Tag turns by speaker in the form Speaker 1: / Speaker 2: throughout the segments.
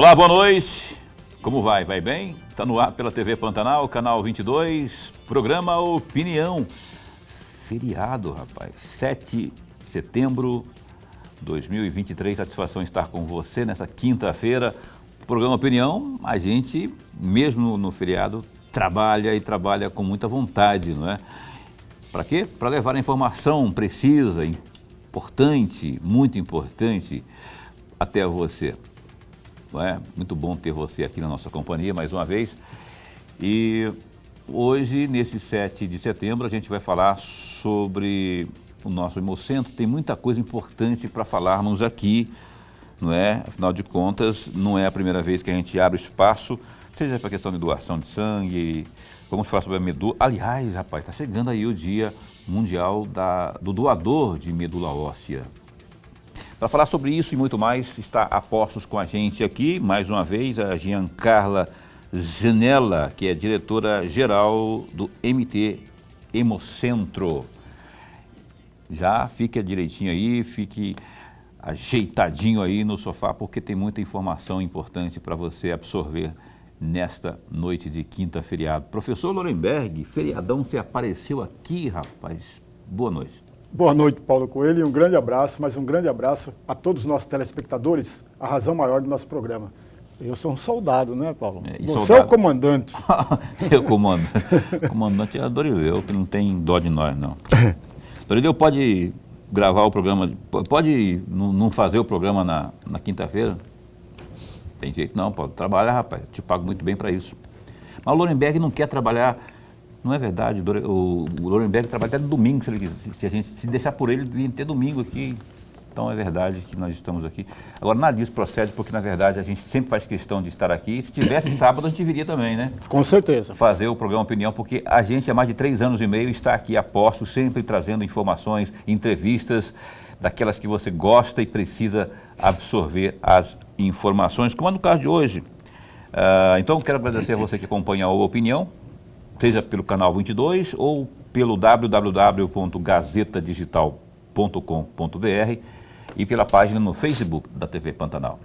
Speaker 1: Olá, boa noite. Como vai? Vai bem? Está no ar pela TV Pantanal, canal 22, programa Opinião. Feriado, rapaz. 7 de setembro de 2023. Satisfação estar com você nessa quinta-feira. Programa Opinião, a gente, mesmo no feriado, trabalha e trabalha com muita vontade, não é? Para quê? Para levar a informação precisa, importante, muito importante até você. Não é? Muito bom ter você aqui na nossa companhia mais uma vez. E hoje, nesse 7 de setembro, a gente vai falar sobre o nosso Hemocentro. Tem muita coisa importante para falarmos aqui, não é? Afinal de contas, não é a primeira vez que a gente abre espaço, seja para a questão de doação de sangue, vamos falar sobre a medula. Aliás, rapaz, está chegando aí o Dia Mundial do Doador de Medula Óssea. Para falar sobre isso e muito mais, está a postos com a gente aqui, mais uma vez, a Giancarla Zanella, que é diretora-geral do MT Hemocentro. Já fique direitinho aí, fique ajeitadinho aí no sofá, porque tem muita informação importante para você absorver nesta noite de quinta feriado. Professor Lorenberg, feriadão, você apareceu aqui, rapaz. Boa noite.
Speaker 2: Boa noite, Paulo Coelho, e um grande abraço, mas um grande abraço a todos os nossos telespectadores, a razão maior do nosso programa. Eu sou um soldado, né, Paulo? Você soldado? É o comandante.
Speaker 1: Eu comando. O comandante é a Dorileu, que não tem dó de nós, não. Dorileu pode gravar o programa, pode não fazer o programa na quinta-feira? Tem jeito não, pode trabalhar, rapaz, te pago muito bem para isso. Mas o Lorenberg não quer trabalhar. Não é verdade, o Lorenberg trabalha até no domingo, se a gente se deixar por ele, ele ter domingo aqui. Então é verdade que nós estamos aqui. Agora, nada disso procede, porque na verdade a gente sempre faz questão de estar aqui. Se tivesse sábado, a gente viria também, né?
Speaker 2: Com certeza.
Speaker 1: Fazer o programa Opinião, porque a gente há mais de 3 anos e meio está aqui a postos, sempre trazendo informações, entrevistas, daquelas que você gosta e precisa absorver as informações, como é no caso de hoje. Então, quero agradecer a você que acompanha a Opinião, seja pelo canal 22 ou pelo www.gazetadigital.com.br e pela página no Facebook da TV Pantanal.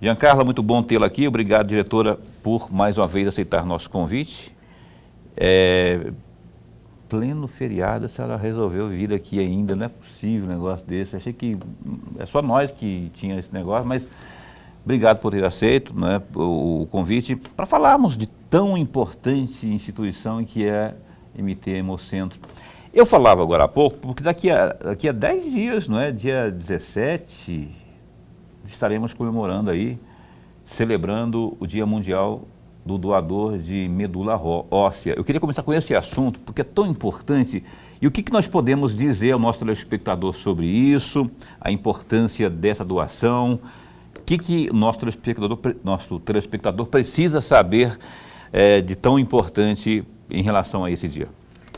Speaker 1: Giancarla, muito bom tê-la aqui. Obrigado, diretora, por mais uma vez aceitar nosso convite. Pleno feriado, a senhora resolveu vir aqui ainda, não é possível um negócio desse. Achei que é só nós que tinha esse negócio, mas obrigado por ter aceito, né, o convite para falarmos de tão importante instituição que é MT Hemocentro. Eu falava agora há pouco, porque daqui a 10 dias, não é? Dia 17, estaremos comemorando aí, celebrando o Dia Mundial do Doador de Medula Óssea. Eu queria começar com esse assunto, porque é tão importante. E o que nós podemos dizer ao nosso telespectador sobre isso, a importância dessa doação? O que nosso telespectador precisa saber de tão importante em relação a esse dia?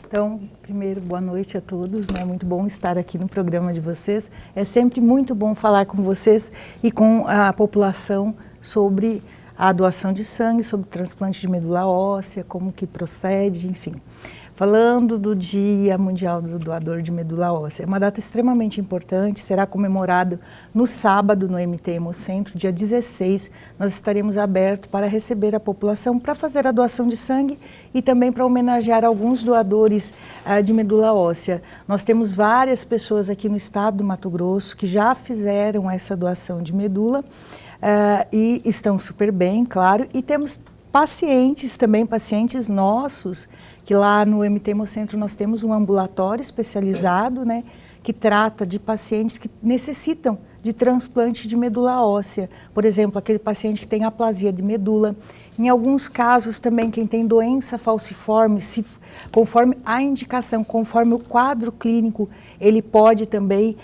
Speaker 3: Então, primeiro, boa noite a todos, né? Muito bom estar aqui no programa de vocês. É sempre muito bom falar com vocês e com a população sobre a doação de sangue, sobre o transplante de medula óssea, como que procede, enfim. Falando do Dia Mundial do Doador de Medula Óssea, é uma data extremamente importante, será comemorado no sábado no MT Hemocentro, dia 16, nós estaremos abertos para receber a população para fazer a doação de sangue e também para homenagear alguns doadores de medula óssea. Nós temos várias pessoas aqui no estado do Mato Grosso que já fizeram essa doação de medula e estão super bem, claro, e temos pacientes também, pacientes nossos, que lá no MT Hemocentro nós temos um ambulatório especializado, né, que trata de pacientes que necessitam de transplante de medula óssea. Por exemplo, aquele paciente que tem aplasia de medula. Em alguns casos também, quem tem doença falciforme, conforme a indicação, conforme o quadro clínico, ele pode também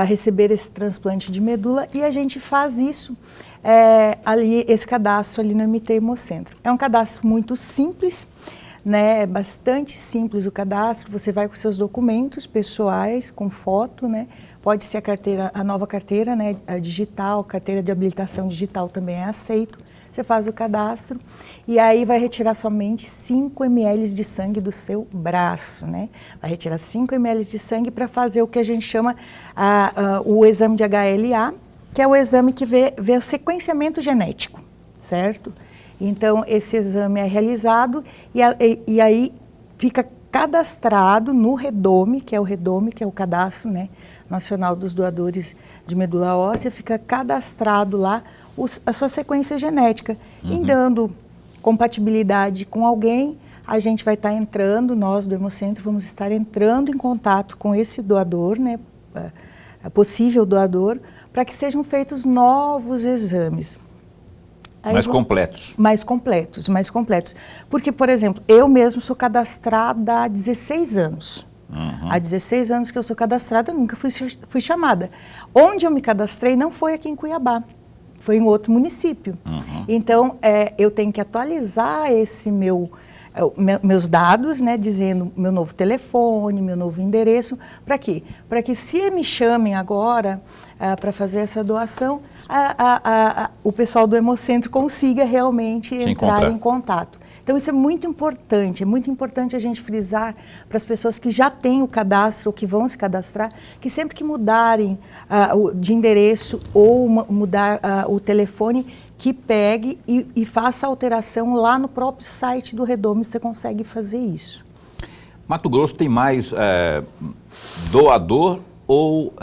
Speaker 3: receber esse transplante de medula e a gente faz isso, esse cadastro ali no MT Hemocentro. É um cadastro muito simples, né, é bastante simples o cadastro, você vai com seus documentos pessoais, com foto, né, pode ser a nova carteira, né, a digital, carteira de habilitação digital também é aceito, você faz o cadastro e aí vai retirar somente 5 ml de sangue do seu braço, né, vai retirar 5 ml de sangue para fazer o que a gente chama o exame de HLA, que é o exame que vê o sequenciamento genético, certo? Então, esse exame é realizado e aí fica cadastrado no REDOME, que é o Cadastro, né, Nacional dos Doadores de Medula Óssea, fica cadastrado lá a sua sequência genética. Em dando compatibilidade com alguém, a gente vai estar entrando, nós do Hemocentro vamos estar entrando em contato com esse doador, né, possível doador, para que sejam feitos novos exames.
Speaker 1: Mais completos.
Speaker 3: Mais completos. Porque, por exemplo, eu mesmo sou cadastrada há 16 anos. Há 16 anos que eu sou cadastrada, eu nunca fui chamada. Onde eu me cadastrei não foi aqui em Cuiabá, foi em outro município. Então, eu tenho que atualizar meus dados, né, dizendo meu novo telefone, meu novo endereço. Para quê? Para que se me chamem agora para fazer essa doação, o pessoal do Hemocentro consiga realmente entrar em contato. Então isso é muito importante a gente frisar para as pessoas que já têm o cadastro ou que vão se cadastrar, que sempre que mudarem de endereço ou mudar o telefone, que pegue e faça a alteração lá no próprio site do REDOME, você consegue fazer isso.
Speaker 1: Mato Grosso tem mais doador ou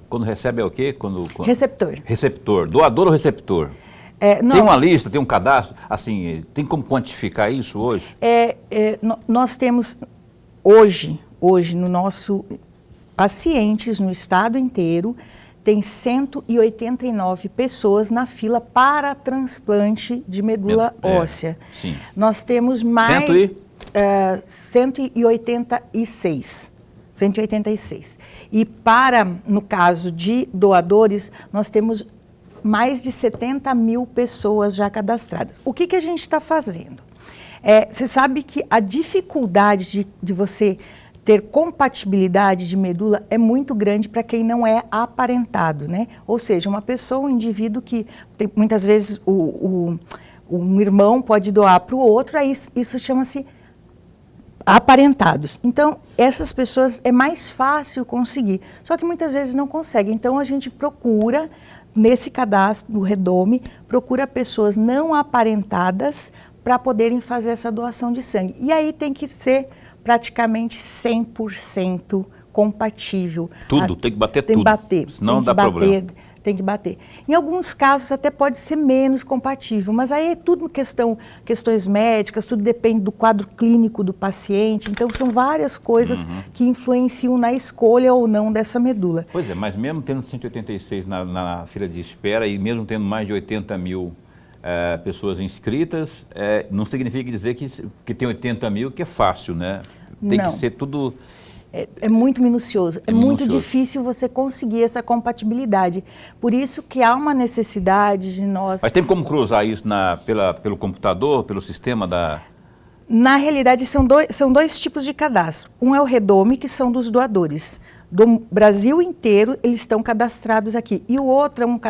Speaker 1: quando recebe é o quê?
Speaker 3: Receptor.
Speaker 1: Receptor. Doador ou receptor? Tem uma lista, tem um cadastro? Assim, tem como quantificar isso hoje?
Speaker 3: Nós temos hoje no nosso pacientes no estado inteiro, tem 189 pessoas na fila para transplante de medula óssea.
Speaker 1: Sim.
Speaker 3: Nós temos mais 186. E no caso de doadores, nós temos mais de 70 mil pessoas já cadastradas. O que a gente está fazendo? Você sabe que a dificuldade de você ter compatibilidade de medula é muito grande para quem não é aparentado, né? Ou seja, uma pessoa, um indivíduo que muitas vezes um irmão pode doar para o outro, aí isso chama-se aparentados. Então, essas pessoas é mais fácil conseguir, só que muitas vezes não conseguem. Então, a gente procura, nesse cadastro do REDOME, procura pessoas não aparentadas para poderem fazer essa doação de sangue. E aí tem que ser praticamente 100% compatível.
Speaker 1: Tudo, tem que bater tudo.
Speaker 3: Tem que bater.
Speaker 1: Senão dá problema.
Speaker 3: Tem que bater. Em alguns casos até pode ser menos compatível, mas aí é tudo questões médicas, tudo depende do quadro clínico do paciente. Então são várias coisas que influenciam na escolha ou não dessa medula.
Speaker 1: Pois é, mas mesmo tendo 186 na fila de espera e mesmo tendo mais de 80 mil pessoas inscritas, não significa dizer que tem 80 mil que é fácil, né? Tem que ser tudo...
Speaker 3: É muito minucioso, é muito difícil você conseguir essa compatibilidade. Por isso que há uma necessidade de nós...
Speaker 1: Mas tem como cruzar isso pelo computador, pelo sistema da...
Speaker 3: Na realidade, são dois tipos de cadastro. Um é o REDOME, que são dos doadores. Do Brasil inteiro, eles estão cadastrados aqui. E o outro é um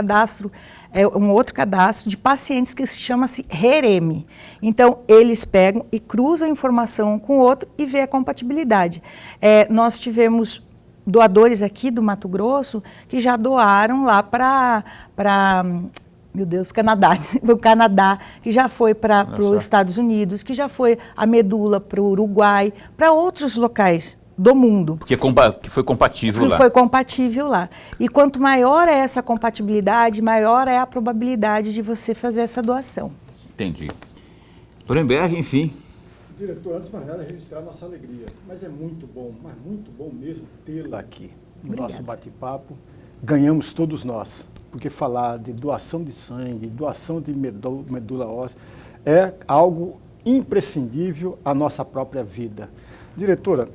Speaker 3: outro cadastro de pacientes que chama-se REREME. Então, eles pegam e cruzam a informação um com o outro e vê a compatibilidade. Nós tivemos doadores aqui do Mato Grosso que já doaram lá para o Canadá, que já foi para os Estados Unidos, que já foi a medula para o Uruguai, para outros locais do mundo.
Speaker 1: Porque foi compatível lá.
Speaker 3: Foi compatível lá. E quanto maior é essa compatibilidade, maior é a probabilidade de você fazer essa doação.
Speaker 1: Entendi. Lorenberg, enfim.
Speaker 2: Diretor, antes de mais nada, registrar nossa alegria. Mas é muito bom, mas muito bom mesmo tê-la aqui no nosso bate-papo. Ganhamos todos nós, porque falar de doação de sangue, doação de medula óssea, é algo imprescindível à nossa própria vida. Diretora,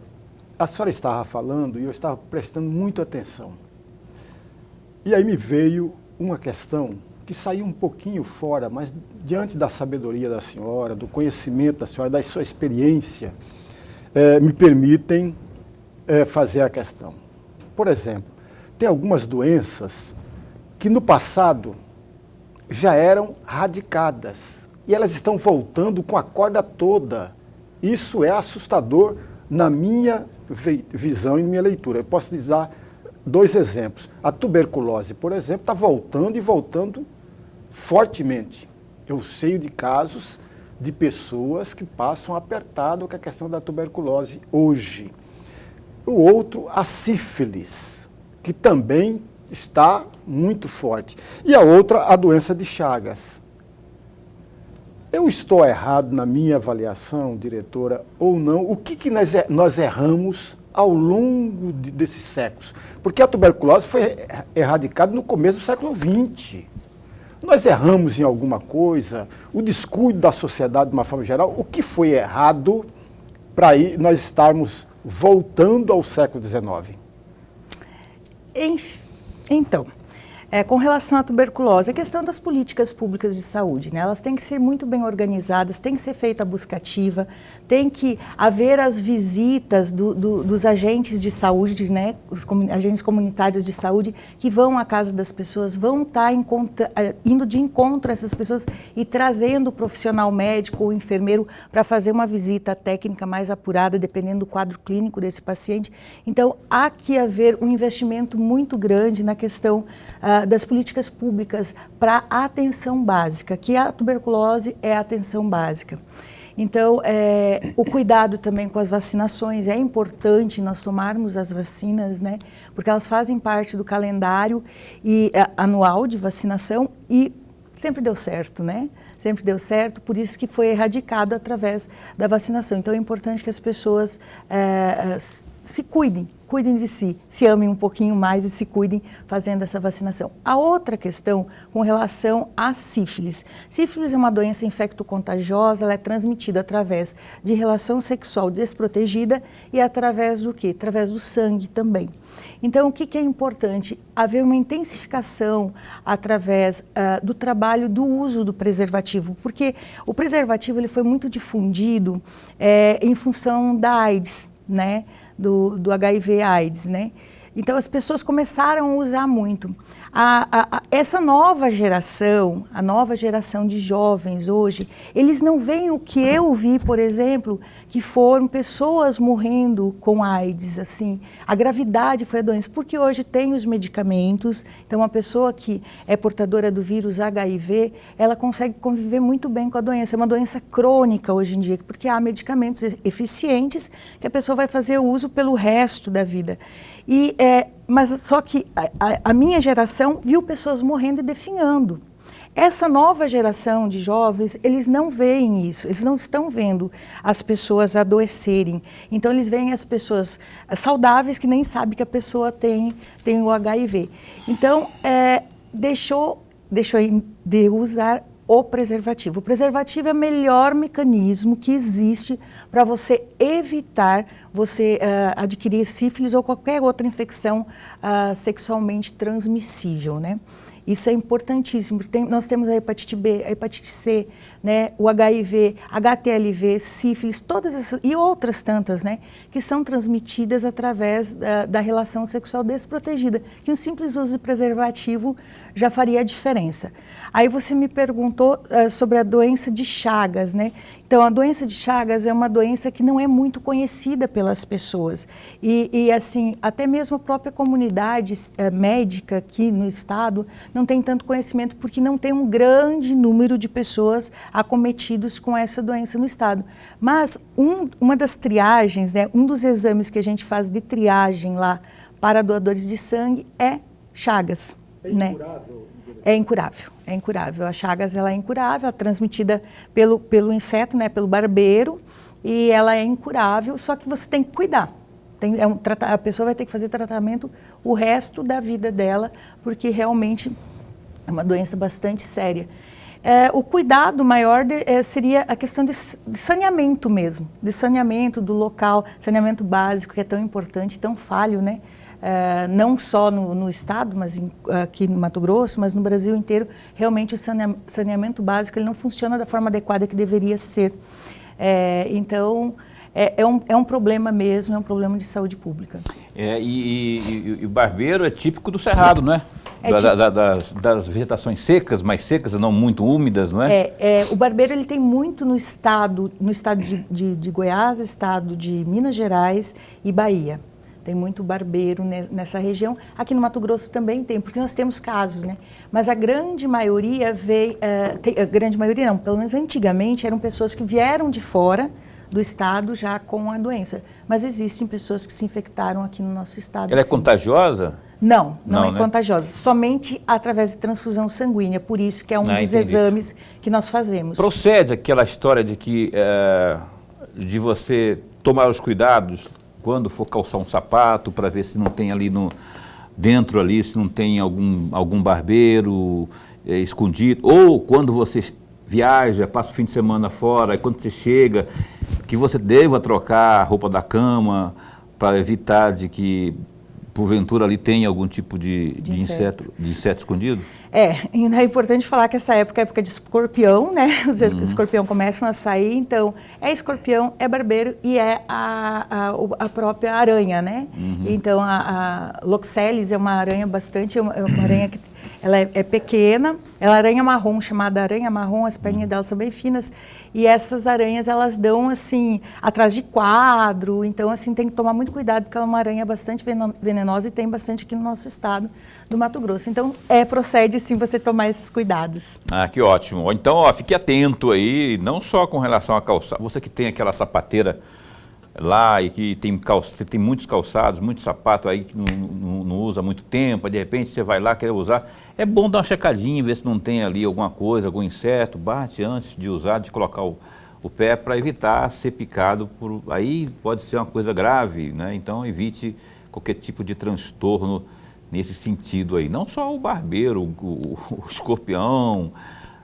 Speaker 2: a senhora estava falando e eu estava prestando muita atenção. E aí me veio uma questão que saiu um pouquinho fora, mas diante da sabedoria da senhora, do conhecimento da senhora, da sua experiência, me permitem fazer a questão. Por exemplo, tem algumas doenças que no passado já eram radicadas e elas estão voltando com a corda toda. Isso é assustador na minha visão e minha leitura. Eu posso dois exemplos. A tuberculose, por exemplo, está voltando e voltando fortemente. Eu sei de casos de pessoas que passam apertado com a questão da tuberculose hoje. O outro, a sífilis, que também está muito forte. E a outra, a doença de Chagas. Eu estou errado na minha avaliação, diretora, ou não? O que nós erramos ao longo desses séculos? Porque a tuberculose foi erradicada no começo do século XX. Nós erramos em alguma coisa? O descuido da sociedade de uma forma geral? O que foi errado para nós estarmos voltando ao século XIX?
Speaker 3: Então, com relação à tuberculose, a questão das políticas públicas de saúde, né? Elas têm que ser muito bem organizadas, tem que ser feita a busca ativa, tem que haver as visitas dos agentes de saúde, né? Os agentes comunitários de saúde que vão à casa das pessoas, vão estar indo de encontro a essas pessoas e trazendo o profissional médico ou enfermeiro para fazer uma visita técnica mais apurada, dependendo do quadro clínico desse paciente. Então, há que haver um investimento muito grande na questão das políticas públicas para a atenção básica, que a tuberculose é a atenção básica. Então, o cuidado também com as vacinações, é importante nós tomarmos as vacinas, né, porque elas fazem parte do calendário anual de vacinação e sempre deu certo, né? Sempre deu certo, por isso que foi erradicado através da vacinação. Então, é importante que as pessoas se cuidem de si, se amem um pouquinho mais e se cuidem fazendo essa vacinação. A outra questão com relação à sífilis. Sífilis é uma doença infecto-contagiosa, ela é transmitida através de relação sexual desprotegida e através do quê? Através do sangue também. Então, o que é importante? Haver uma intensificação através do trabalho do uso do preservativo, porque o preservativo ele foi muito difundido em função da AIDS, né? Do HIV/AIDS, né? Então as pessoas começaram a usar muito. Essa nova geração, a nova geração de jovens hoje, eles não veem o que eu vi, por exemplo, que foram pessoas morrendo com AIDS, assim. A gravidade foi a doença, porque hoje tem os medicamentos, então uma pessoa que é portadora do vírus HIV, ela consegue conviver muito bem com a doença. É uma doença crônica hoje em dia, porque há medicamentos eficientes que a pessoa vai fazer uso pelo resto da vida. Mas só que a minha geração viu pessoas morrendo e definhando. Essa nova geração de jovens, eles não veem isso, eles não estão vendo as pessoas adoecerem. Então, eles veem as pessoas saudáveis que nem sabem que a pessoa tem o HIV. Então, deixou de usar o preservativo. O preservativo é o melhor mecanismo que existe para você evitar você adquirir sífilis ou qualquer outra infecção sexualmente transmissível, né? Isso é importantíssimo. Nós temos a hepatite B, a hepatite C, né, o HIV, HTLV, sífilis, todas essas e outras tantas, né, que são transmitidas através da relação sexual desprotegida, que um simples uso de preservativo já faria a diferença. Aí você me perguntou sobre a doença de Chagas, né? Então, a doença de Chagas é uma doença que não é muito conhecida pelas pessoas. E assim, até mesmo a própria comunidade médica aqui no estado não tem tanto conhecimento, porque não tem um grande número de pessoas acometidos com essa doença no estado. Mas uma das triagens, né, um dos exames que a gente faz de triagem lá para doadores de sangue é Chagas.
Speaker 2: É incurável?
Speaker 3: Né? É incurável. A Chagas ela é incurável, é transmitida pelo inseto, né, pelo barbeiro, e ela é incurável, só que você tem que cuidar. A pessoa vai ter que fazer tratamento o resto da vida dela, porque realmente é uma doença bastante séria. O cuidado maior seria a questão de saneamento mesmo, de saneamento do local, saneamento básico, que é tão importante, tão falho, né? Não só no estado, mas aqui no Mato Grosso, mas no Brasil inteiro, realmente o saneamento básico ele não funciona da forma adequada que deveria ser. Então, é um problema mesmo, é um problema de saúde pública.
Speaker 1: E o barbeiro é típico do Cerrado, não é? Das vegetações secas, mais secas, não muito úmidas, não é?
Speaker 3: O barbeiro ele tem muito no estado de Goiás, estado de Minas Gerais e Bahia. tem muito barbeiro nessa região. Aqui no Mato Grosso também tem, porque nós temos casos, né? Mas a grande maioria veio, a grande maioria não, pelo menos antigamente eram pessoas que vieram de fora do estado já com a doença. Mas existem pessoas que se infectaram aqui no nosso estado.
Speaker 1: Ela é
Speaker 3: sim.
Speaker 1: contagiosa?
Speaker 3: Não é
Speaker 1: né?
Speaker 3: contagiosa, somente através de transfusão sanguínea, por isso que é um dos exames que nós fazemos.
Speaker 1: Procede aquela história de que de você tomar os cuidados quando for calçar um sapato, para ver se não tem ali dentro ali, se não tem algum barbeiro escondido, ou quando você viaja, passa o fim de semana fora, e quando você chega, que você deva trocar a roupa da cama para evitar de que porventura ali tem algum tipo de inseto escondido?
Speaker 3: E é importante falar que essa época é época de escorpião, né? Os escorpião começam a sair, então é escorpião, é barbeiro e é a própria aranha, né? Então a Loxelis é uma aranha bastante, é uma aranha que ela é pequena, ela é aranha marrom, chamada aranha marrom, as perninhas dela são bem finas, e essas aranhas elas dão assim, atrás de quadro, então assim tem que tomar muito cuidado, porque ela é uma aranha bastante venenosa e tem bastante aqui no nosso estado do Mato Grosso. Então procede sim você tomar esses cuidados.
Speaker 1: Ah, que ótimo. Então, fique atento aí, não só com relação a calçado, você que tem aquela sapateira lá e que tem muitos calçados, muitos sapatos aí que não usa há muito tempo, de repente você vai lá querer usar, é bom dar uma checadinha, ver se não tem ali alguma coisa, algum inseto, bate antes de usar, de colocar o pé para evitar ser picado aí pode ser uma coisa grave, né? Então evite qualquer tipo de transtorno nesse sentido aí. Não só o barbeiro, o escorpião,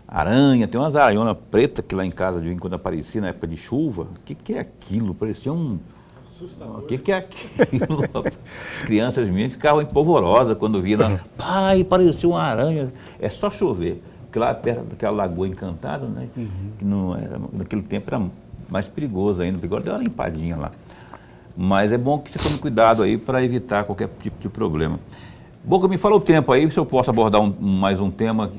Speaker 1: aranha, tem umas aranhonas pretas que lá em casa de vez em quando aparecia na época de chuva. O que é aquilo? Parecia assustador. O que é aquilo? As crianças minhas ficavam empolvorosas quando via. Pai, parecia uma aranha. É só chover. Porque lá perto daquela lagoa encantada, né? Que não era, naquele tempo era mais perigoso ainda, porque agora deu uma limpadinha lá. Mas é bom que você tome cuidado aí para evitar qualquer tipo de problema. Boca, me fala o tempo aí, se eu posso abordar mais um tema.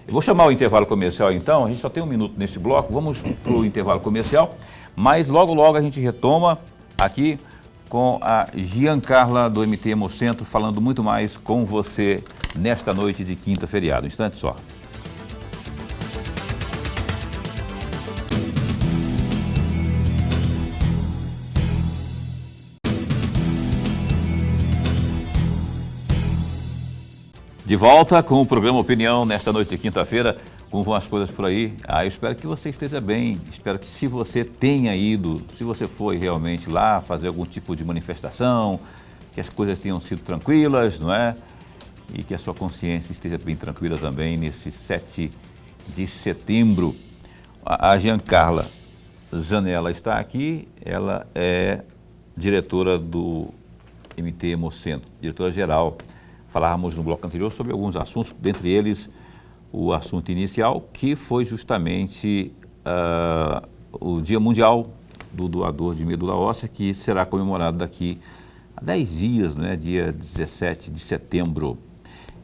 Speaker 1: Eu vou chamar o intervalo comercial então, a gente só tem 1 minuto nesse bloco, vamos para o intervalo comercial, mas logo a gente retoma aqui com a Giancarla do MT Hemocentro, falando muito mais com você nesta noite de quinta feriado. Um instante só. De volta com o programa Opinião nesta noite de quinta-feira. Como vão as coisas por aí? Eu espero que você esteja bem. Espero que se você tenha ido, se você foi realmente lá fazer algum tipo de manifestação, que as coisas tenham sido tranquilas, não é? E que a sua consciência esteja bem tranquila também nesse 7 de setembro. A Giancarla Zanella está aqui, ela é diretora do MT Hemocentro, diretora-geral. Falávamos no bloco anterior sobre alguns assuntos, dentre eles o assunto inicial, que foi justamente o Dia Mundial do Doador de Medula Óssea, que será comemorado daqui a 10 dias, né, dia 17 de setembro.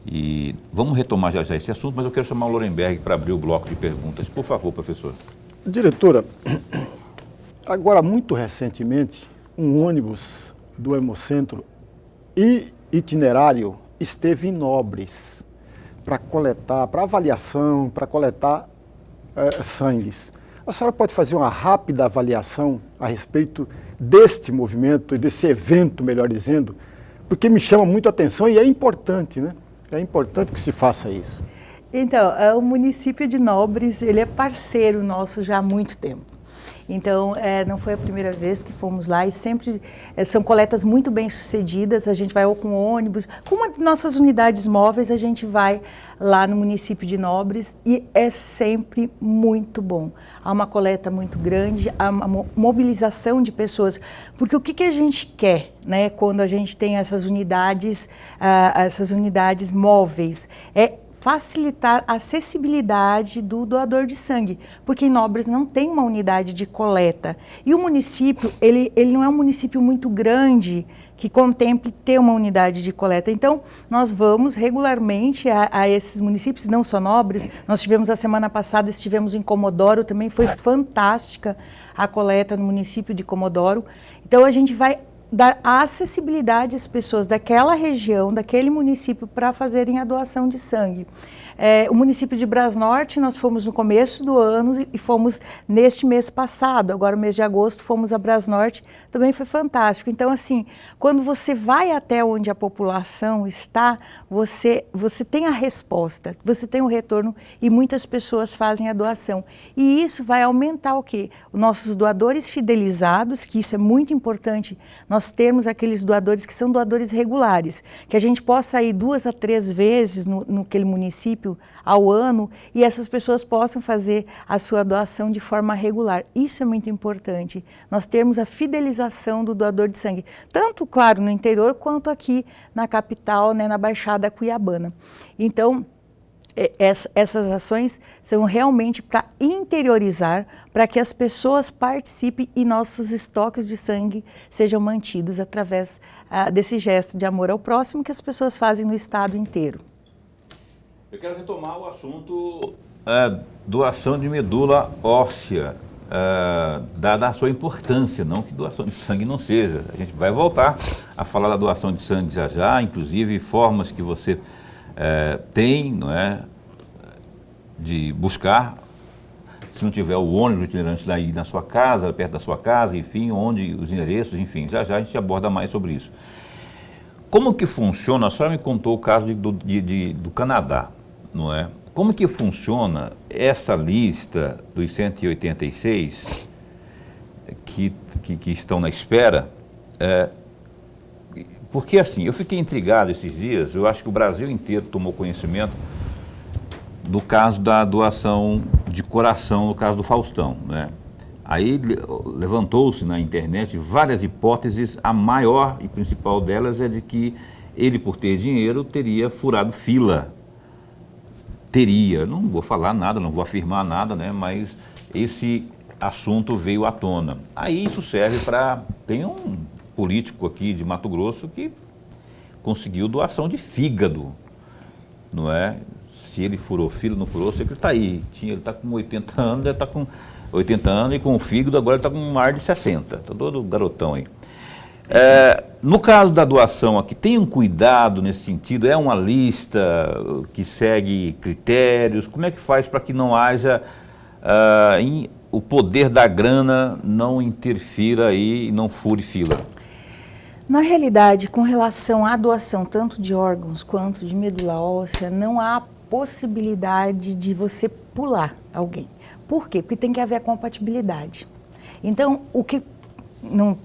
Speaker 1: E vamos retomar já esse assunto, mas eu quero chamar o Lorenberg para abrir o bloco de perguntas. Por favor, professor.
Speaker 2: Diretora, agora muito recentemente, um ônibus do Hemocentro itinerário esteve em Nobres para coletar, para avaliação, para coletar sangues. A senhora pode fazer uma rápida avaliação a respeito deste movimento, desse evento, melhor dizendo, porque me chama muito a atenção e é importante, né? É importante que se faça isso.
Speaker 3: Então, o município de Nobres, ele é parceiro nosso já há muito tempo. Então, não foi a primeira vez que fomos lá e sempre são coletas muito bem sucedidas. A gente vai ou com ônibus, com uma de nossas unidades móveis, a gente vai lá no município de Nobres e é sempre muito bom. Há uma coleta muito grande, há uma mobilização de pessoas. Porque o que a gente quer, né, quando a gente tem essas unidades móveis? É facilitar a acessibilidade do doador de sangue, porque em Nobres não tem uma unidade de coleta. E o município, ele não é um município muito grande que contemple ter uma unidade de coleta. Então, nós vamos regularmente a esses municípios, não só Nobres, nós tivemos a semana passada, estivemos em Comodoro, também foi fantástica a coleta no município de Comodoro. Então, a gente vai dar acessibilidade às pessoas daquela região, daquele município, para fazerem a doação de sangue. O município de Brasnorte, nós fomos no começo do ano e fomos neste mês passado, agora o mês de agosto, fomos a Brasnorte, também foi fantástico. Então, assim, quando você vai até onde a população está, você tem a resposta, você tem o retorno e muitas pessoas fazem a doação. E isso vai aumentar o quê? Os nossos doadores fidelizados, que isso é muito importante, nós termos aqueles doadores que são doadores regulares, que a gente possa ir 2 a 3 vezes naquele município ao ano e essas pessoas possam fazer a sua doação de forma regular. Isso é muito importante, nós termos a fidelização do doador de sangue, tanto, claro, no interior quanto aqui na capital, né, na Baixada Cuiabana. Então, essas ações são realmente para interiorizar, para que as pessoas participem e nossos estoques de sangue sejam mantidos através desse gesto de amor ao próximo que as pessoas fazem no estado inteiro.
Speaker 1: Eu quero retomar o assunto doação de medula óssea, dada a sua importância, não que doação de sangue não seja. A gente vai voltar a falar da doação de sangue já já, inclusive formas que você tem, não é, de buscar, se não tiver o ônibus itinerante aí na sua casa, perto da sua casa, enfim, onde os endereços, enfim, já já a gente aborda mais sobre isso. Como que funciona? A senhora me contou o caso do Canadá, não é? Como que funciona essa lista dos 186 que estão na espera? Porque assim, eu fiquei intrigado esses dias, eu acho que o Brasil inteiro tomou conhecimento do caso da doação de coração, no caso do Faustão, né? Aí levantou-se na internet várias hipóteses, a maior e principal delas é de que ele, por ter dinheiro, teria furado fila. Teria, não vou falar nada, não vou afirmar nada, né? Mas esse assunto veio à tona. Aí isso serve para... Tem um político aqui de Mato Grosso que conseguiu doação de fígado, não é? Se ele furou fila, não furou, sei que ele está aí. Ele está com 80 anos, ele está com 80 anos e com o fígado agora ele está com um ar de 60. Está todo garotão aí. No caso da doação aqui, tem um cuidado nesse sentido? É uma lista que segue critérios? Como é que faz para que não haja... o poder da grana não interfira aí e não fure fila?
Speaker 3: Na realidade, com relação à doação tanto de órgãos quanto de medula óssea, não há possibilidade de você pular alguém. Por quê? Porque tem que haver a compatibilidade. Então, o que... Não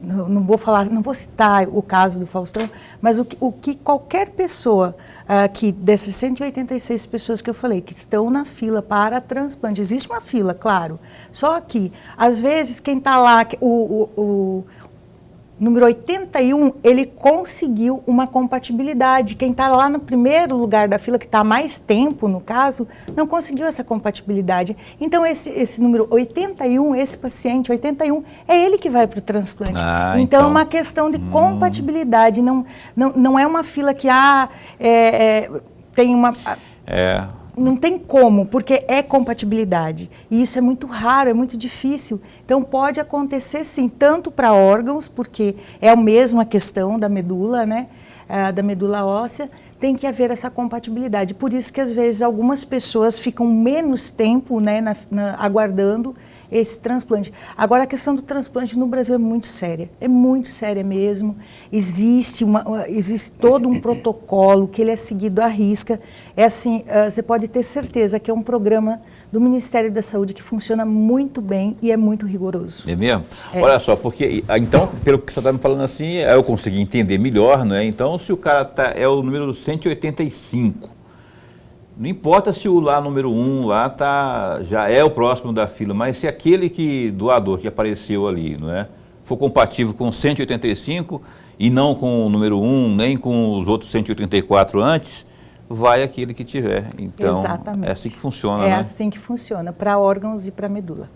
Speaker 3: vou citar o caso do Faustão, mas o que qualquer pessoa, que dessas 186 pessoas que eu falei, que estão na fila para transplante, existe uma fila, claro, só que, às vezes, quem está lá, o número 81, ele conseguiu uma compatibilidade. Quem está lá no primeiro lugar da fila, que está há mais tempo, no caso, não conseguiu essa compatibilidade. Então, esse número 81, esse paciente 81, é ele que vai para o transplante. Então, é uma questão de compatibilidade. Não é uma fila que tem uma... Não tem como, porque é compatibilidade. E isso é muito raro, é muito difícil. Então, pode acontecer, sim, tanto para órgãos, porque é a mesma questão da medula, né? Da medula óssea, tem que haver essa compatibilidade. Por isso que, às vezes, algumas pessoas ficam menos tempo, né, aguardando esse transplante. Agora, a questão do transplante no Brasil é muito séria mesmo. Existe todo um protocolo que ele é seguido à risca. É assim, você pode ter certeza que é um programa do Ministério da Saúde que funciona muito bem e é muito rigoroso. É mesmo?
Speaker 1: Olha só, porque, então, pelo que você está me falando assim, eu consegui entender melhor, não é? Então, se o cara é o número 185, não importa se o lá número 1 lá já é o próximo da fila, mas se aquele doador que apareceu ali, não é, for compatível com 185 e não com o número 1, nem com os outros 184 antes, vai aquele que tiver. Então, exatamente. É assim que funciona, né?
Speaker 3: É assim que funciona, para órgãos e para medula.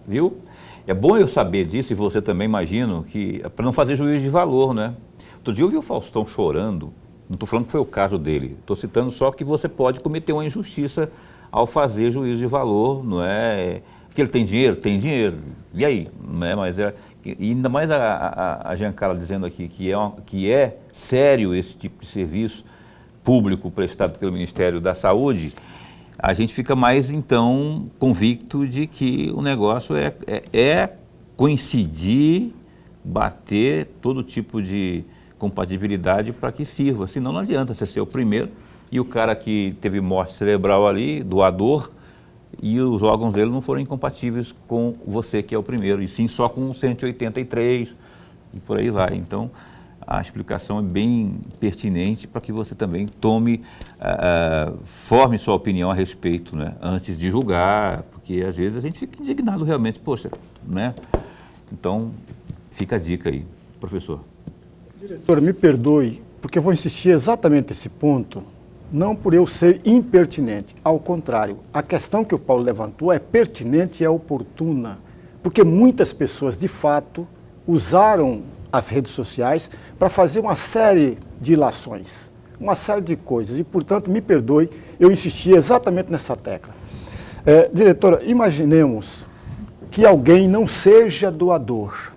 Speaker 1: Viu? É bom eu saber disso, e você também, imagino, que para não fazer juízo de valor, né? Outro dia eu vi o Faustão chorando. Não estou falando que foi o caso dele, estou citando só que você pode cometer uma injustiça ao fazer juízo de valor, não é? Porque ele tem dinheiro? Tem dinheiro. E aí? Não é? Mas E ainda mais a Giancarla dizendo aqui que é sério esse tipo de serviço público prestado pelo Ministério da Saúde, a gente fica mais, então, convicto de que o negócio é coincidir, bater todo tipo de compatibilidade para que sirva. Senão não adianta você ser o primeiro e o cara que teve morte cerebral ali, doador, e os órgãos dele não foram incompatíveis com você que é o primeiro, e sim só com o 183 e por aí vai. Então, a explicação é bem pertinente para que você também forme sua opinião a respeito, né, antes de julgar, porque às vezes a gente fica indignado realmente, poxa, né? Então, fica a dica aí, professor.
Speaker 2: Diretor, me perdoe, porque eu vou insistir exatamente nesse ponto, não por eu ser impertinente, ao contrário, a questão que o Paulo levantou é pertinente e é oportuna, porque muitas pessoas, de fato, usaram as redes sociais para fazer uma série de ilações, uma série de coisas, e, portanto, me perdoe, eu insisti exatamente nessa tecla. Diretora, imaginemos que alguém não seja doador,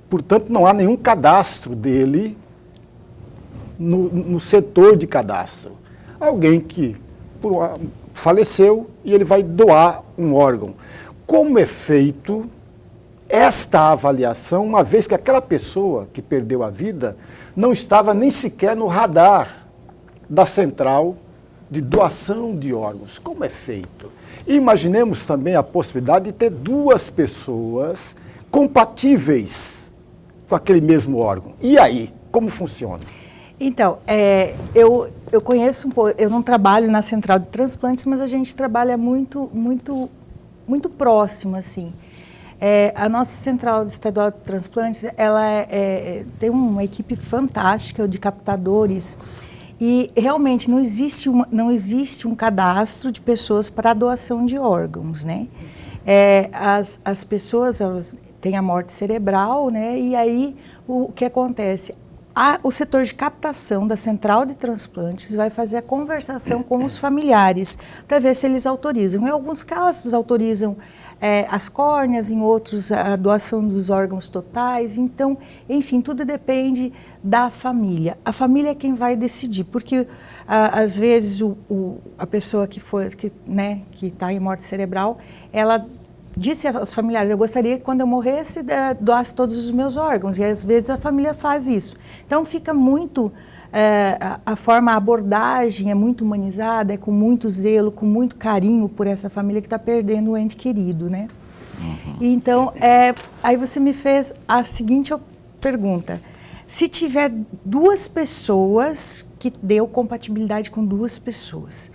Speaker 2: portanto, não há nenhum cadastro dele no setor de cadastro. Alguém que faleceu e ele vai doar um órgão. Como é feito esta avaliação, uma vez que aquela pessoa que perdeu a vida não estava nem sequer no radar da central de doação de órgãos? Como é feito? E imaginemos também a possibilidade de ter duas pessoas compatíveis com aquele mesmo órgão. E aí, como funciona?
Speaker 3: Então, eu conheço um pouco, eu não trabalho na central de transplantes, mas a gente trabalha muito próximo, assim. A nossa central estadual de transplantes, ela tem uma equipe fantástica de captadores e realmente não existe um cadastro de pessoas para a doação de órgãos, né? As pessoas, elas têm a morte cerebral, né? E aí, o que acontece? O setor de captação da central de transplantes vai fazer a conversação com os familiares para ver se eles autorizam. Em alguns casos autorizam as córneas, em outros a doação dos órgãos totais. Então, enfim, tudo depende da família. A família é quem vai decidir, porque às vezes a pessoa que está em morte cerebral, ela disse aos familiares, eu gostaria que quando eu morresse doasse todos os meus órgãos, e às vezes a família faz isso. Então fica muito, a abordagem é muito humanizada, é com muito zelo, com muito carinho por essa família que está perdendo o ente querido, né? Uhum. Então, aí você me fez a seguinte pergunta, se tiver duas pessoas que deu compatibilidade com duas pessoas,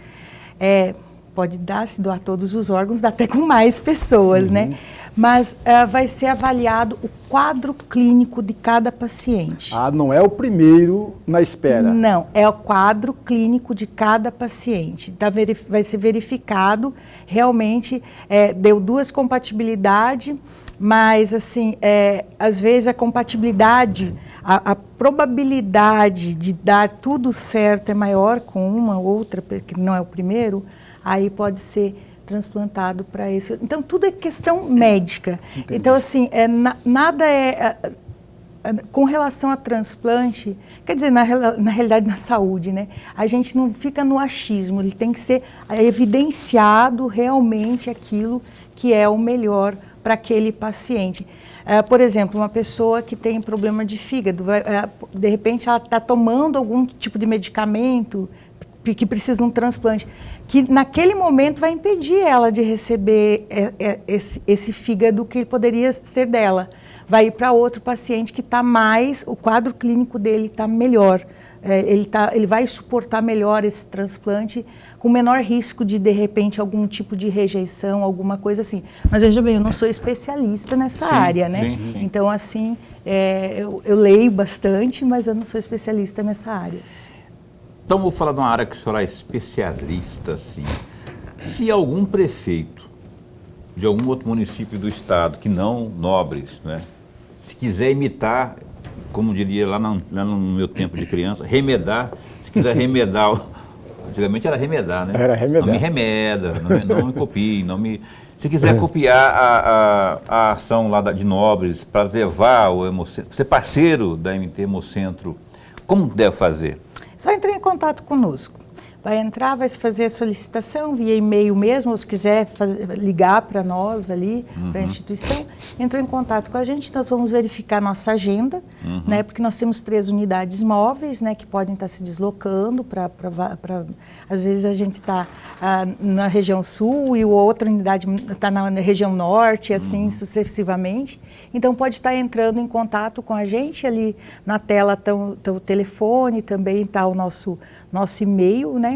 Speaker 3: pode se doar todos os órgãos, dá até com mais pessoas, né? Mas vai ser avaliado o quadro clínico de cada paciente.
Speaker 2: Não é o primeiro na espera?
Speaker 3: Não, é o quadro clínico de cada paciente. Vai ser verificado, realmente, deu duas compatibilidades, mas, assim, às vezes a compatibilidade, a probabilidade de dar tudo certo é maior com uma ou outra, que não é o primeiro, aí pode ser transplantado para esse. Então, tudo é questão médica. Entendi. Então, assim, nada com relação a transplante, quer dizer, na realidade, na saúde, né? A gente não fica no achismo, ele tem que ser evidenciado realmente aquilo que é o melhor para aquele paciente. Por exemplo, uma pessoa que tem problema de fígado, de repente ela está tomando algum tipo de medicamento que precisa de um transplante, que naquele momento vai impedir ela de receber esse fígado que poderia ser dela. Vai ir para outro paciente que está o quadro clínico dele está melhor, ele vai suportar melhor esse transplante com menor risco de repente, algum tipo de rejeição, alguma coisa assim. Mas veja bem, eu não sou especialista nessa área, né? Sim. Então, assim, eu leio bastante, mas eu não sou especialista nessa área.
Speaker 1: Então, vou falar de uma área que o senhor é especialista, assim. Se algum prefeito de algum outro município do estado, que não Nobres, né, se quiser imitar, como diria lá no meu tempo de criança, remedar, se quiser remedar, antigamente era remedar, né?
Speaker 2: Era remedar.
Speaker 1: Não me remeda, não me copie, Se quiser copiar a ação lá de Nobres para levar o Hemocentro, ser parceiro da MT Hemocentro, como deve fazer?
Speaker 3: Só entrar em contato conosco. Vai entrar, vai fazer a solicitação via e-mail mesmo, ou se quiser ligar para nós ali, para a instituição, entrou em contato com a gente, nós vamos verificar nossa agenda, né, porque nós temos 3 unidades móveis, né, que podem estar se deslocando às vezes a gente está na região sul e a outra unidade está na região norte, assim sucessivamente. Então pode estar entrando em contato com a gente, ali na tela está o telefone, também está o nosso e-mail, né?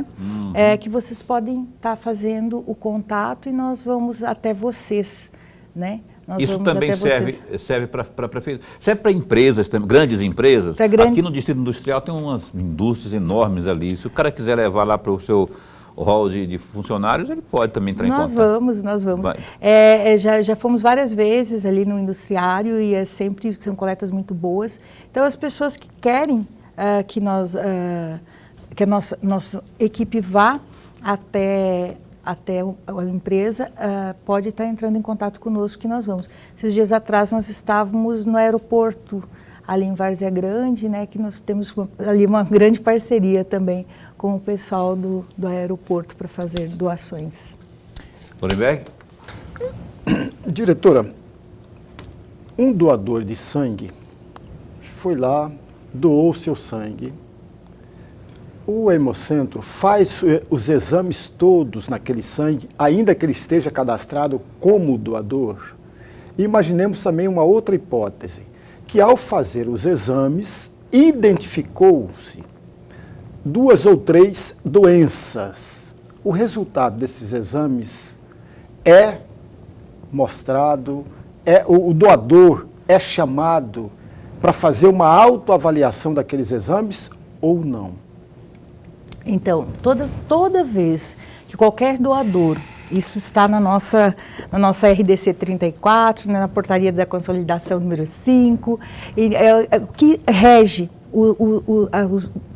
Speaker 3: Que vocês podem estar fazendo o contato e nós vamos até vocês, né?
Speaker 1: Isso também serve para prefeitura, serve para empresas, grandes empresas. Aqui no Distrito Industrial tem umas indústrias enormes ali. Se o cara quiser levar lá para o seu hall de funcionários, ele pode também entrar em contato.
Speaker 3: Nós vamos. Já fomos várias vezes ali no industriário e sempre são coletas muito boas. Então as pessoas que querem que a nossa equipe vá até a empresa, pode estar entrando em contato conosco que nós vamos. Esses dias atrás nós estávamos no aeroporto, ali em Várzea Grande, né, que nós temos ali uma grande parceria também com o pessoal do aeroporto para fazer doações.
Speaker 1: Lorenberg?
Speaker 2: Diretora, um doador de sangue foi lá, doou seu sangue. O Hemocentro faz os exames todos naquele sangue, ainda que ele esteja cadastrado como doador. E imaginemos também uma outra hipótese, que ao fazer os exames, identificou-se 2 ou 3 doenças. O resultado desses exames é mostrado, o doador é chamado para fazer uma autoavaliação daqueles exames ou não?
Speaker 3: Então, toda vez que qualquer doador, isso está na nossa RDC 34, na portaria da consolidação número 5, que rege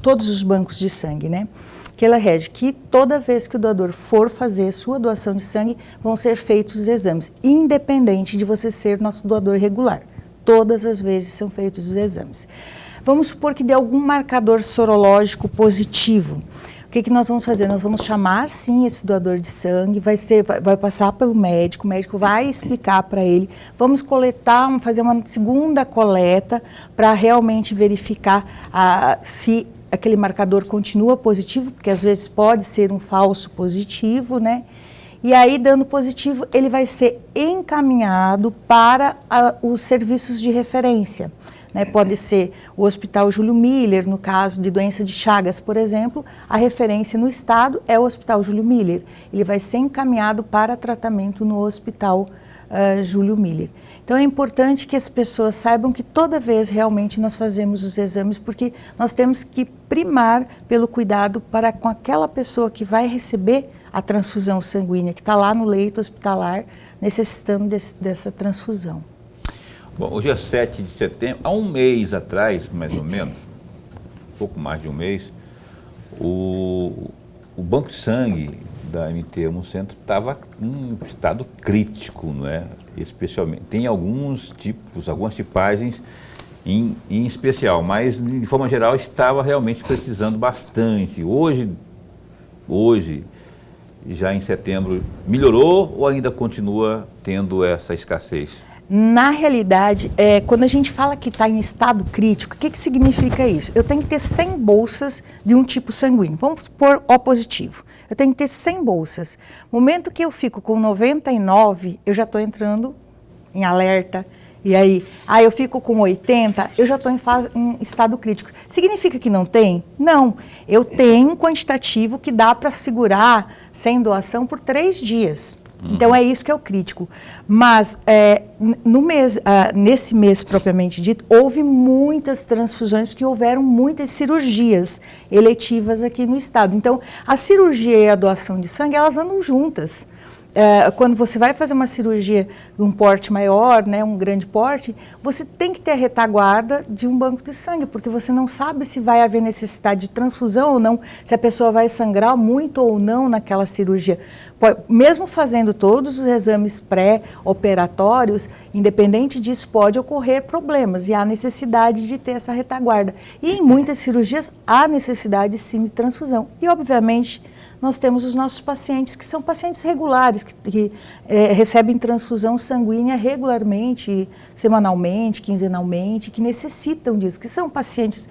Speaker 3: todos os bancos de sangue, né? Que ela rege que toda vez que o doador for fazer sua doação de sangue, vão ser feitos os exames, independente de você ser nosso doador regular. Todas as vezes são feitos os exames. Vamos supor que dê algum marcador sorológico positivo. O que nós vamos fazer? Nós vamos chamar, sim, esse doador de sangue, vai passar pelo médico, o médico vai explicar para ele, vamos fazer uma segunda coleta para realmente verificar se aquele marcador continua positivo, porque às vezes pode ser um falso positivo, né? E aí, dando positivo, ele vai ser encaminhado para os serviços de referência. Né, pode ser o Hospital Júlio Miller, no caso de doença de Chagas, por exemplo, a referência no estado é o Hospital Júlio Miller. Ele vai ser encaminhado para tratamento no Hospital Júlio Miller. Então é importante que as pessoas saibam que toda vez realmente nós fazemos os exames, porque nós temos que primar pelo cuidado para com aquela pessoa que vai receber a transfusão sanguínea, que está lá no leito hospitalar, necessitando dessa transfusão.
Speaker 1: Bom, hoje é 7 de setembro, há um mês atrás, mais ou menos, pouco mais de um mês, o banco de sangue da MT Hemocentro estava em um estado crítico, não é? Especialmente, tem algumas tipagens em especial, mas de forma geral estava realmente precisando bastante. Hoje, já em setembro, melhorou ou ainda continua tendo essa escassez?
Speaker 3: Na realidade, quando a gente fala que está em estado crítico, o que significa isso? Eu tenho que ter 100 bolsas de um tipo sanguíneo. Vamos supor O positivo. Eu tenho que ter 100 bolsas. No momento que eu fico com 99, eu já estou entrando em alerta. E aí, eu fico com 80, eu já estou em estado crítico. Significa que não tem? Não. Eu tenho um quantitativo que dá para segurar sem doação por 3 dias. Então é isso que é o crítico. Mas nesse mês propriamente dito, houve muitas transfusões, porque houveram muitas cirurgias eletivas aqui no estado. Então a cirurgia e a doação de sangue, elas andam juntas. quando você vai fazer uma cirurgia de um porte maior, né, um grande porte, você tem que ter a retaguarda de um banco de sangue, porque você não sabe se vai haver necessidade de transfusão ou não, se a pessoa vai sangrar muito ou não naquela cirurgia. Mesmo fazendo todos os exames pré-operatórios, independente disso, pode ocorrer problemas e há necessidade de ter essa retaguarda. E em muitas cirurgias há necessidade sim de transfusão. E obviamente nós temos os nossos pacientes que são pacientes regulares, que recebem transfusão sanguínea regularmente, semanalmente, quinzenalmente, que necessitam disso, que são pacientes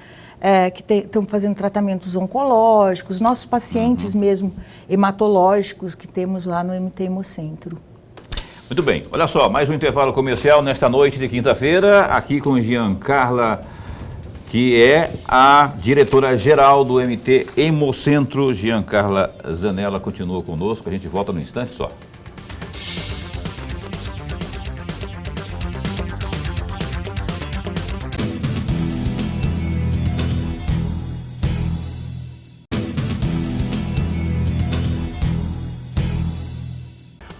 Speaker 3: que estão fazendo tratamentos oncológicos, nossos pacientes mesmo hematológicos que temos lá no MT Hemocentro.
Speaker 1: Muito bem, olha só, mais um intervalo comercial nesta noite de quinta-feira, aqui com Giancarla, que é a diretora-geral do MT Hemocentro. Giancarla Zanella continua conosco, a gente volta no instante só.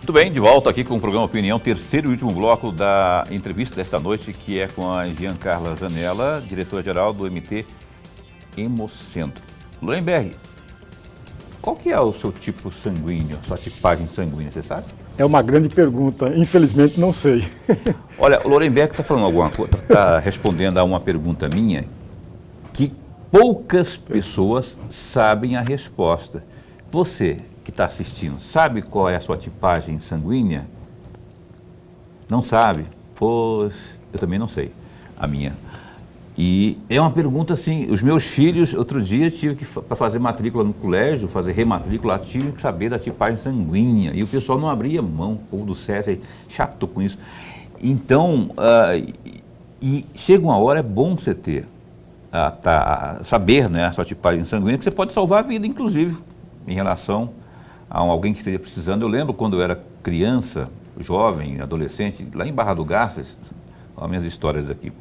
Speaker 1: Muito bem, de volta aqui com o programa Opinião, terceiro e último bloco da entrevista desta noite, que é com a Giancarla Zanella, diretora-geral do MT Hemocentro. Lorenberg, qual que é o seu tipo sanguíneo, a sua tipagem sanguínea, você sabe?
Speaker 2: É uma grande pergunta, infelizmente não sei.
Speaker 1: Olha, o Lorenberg está falando alguma coisa, está respondendo a uma pergunta minha, que poucas pessoas sabem a resposta. Você que está assistindo, sabe qual é a sua tipagem sanguínea? Não sabe? Pois, eu também não sei a minha. E é uma pergunta assim, os meus filhos, outro dia tive que, para fazer matrícula no colégio, fazer rematrícula, tive que saber da tipagem sanguínea. E o pessoal não abria mão, o povo do SESI, chato com isso. Então, e chega uma hora, é bom você ter, saber, né, a sua tipagem sanguínea, que você pode salvar a vida, inclusive, em relação a alguém que esteja precisando. Eu lembro quando eu era criança, jovem, adolescente, lá em Barra do Garças, olha as minhas histórias aqui.